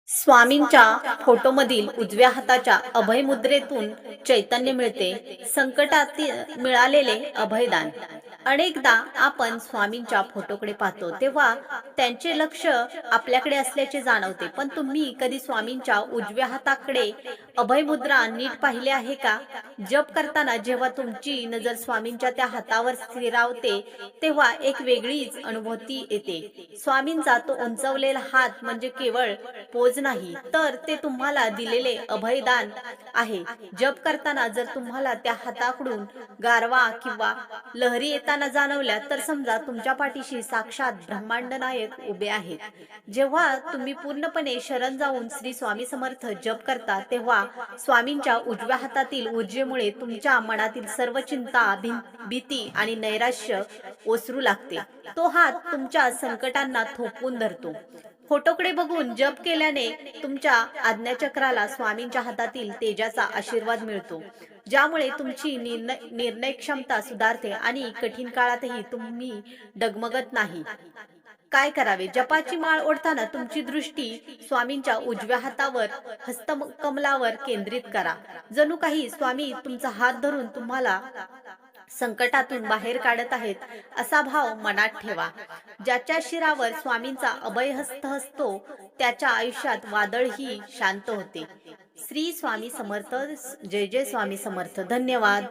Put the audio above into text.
स्वामींच्या फोटोमधील उजव्या हाताच्या अभय मुद्रेतून चैतन्य मिळते. संकटातील मिळालेले अभयदान. अनेकदा आपण स्वामींच्या फोटोकडे पाहतो तेव्हा त्यांचे लक्ष आपल्याकडे असल्याचे जाणवते. पण तुम्ही कधी स्वामींच्या उजव्या हाताकडे अभय मुद्रा नीट पाहिले आहे का? जप करताना जेव्हा तुमची नजर स्वामींच्या त्या हातावर स्थिरावते तेव्हा एक वेगळीच अनुभूती येते. स्वामींचा तो उंचवलेला हात म्हणजे केवळ पोज नाही, तर ते तुम्हाला दिलेले अभयदान आहे. जप करताना जर तुम्हाला त्या हाताकडून गारवा किंवा लहरी येताना जाणवल्या तर समजा तुमच्या पाठीशी साक्षात ब्रह्मांड नायक उभे आहेत. जेव्हा तुम्ही पूर्णपणे शरण जाऊन श्री स्वामी समर्थ जप करता तेव्हा स्वामींच्या उजव्या हातातील ऊर्जेमुळे तुमच्या मनातील सर्व चिंता, भीती आणि नैराश्य ओसरू लागते. तो हात तुमच्या संकटांना थोपवून धरतो. फोटोकडे बघून जप केल्याने तुमच्या आज्ञाचक्राला स्वामींच्या हातातील तेजाचा आशीर्वाद मिळतो, ज्यामुळे तुमची निर्णय क्षमता सुधारते आणि कठीण काळातही तुम्ही डगमगत नाही. काय करावे? जपाची माळ ओढताना तुमची दृष्टी स्वामींच्या उजव्या हातावर हस्तकमलावर केंद्रित करा. जणू काही स्वामी तुमचा हात धरून तुम्हाला संकटातून बाहेर काढत आहेत असा भाव मनात ठेवा. ज्याच्या शिरावर स्वामींचा अभयहस्त असतो त्याच्या आयुष्यात वादळही शांत होते. श्री स्वामी समर्थ. जय जय स्वामी समर्थ. धन्यवाद.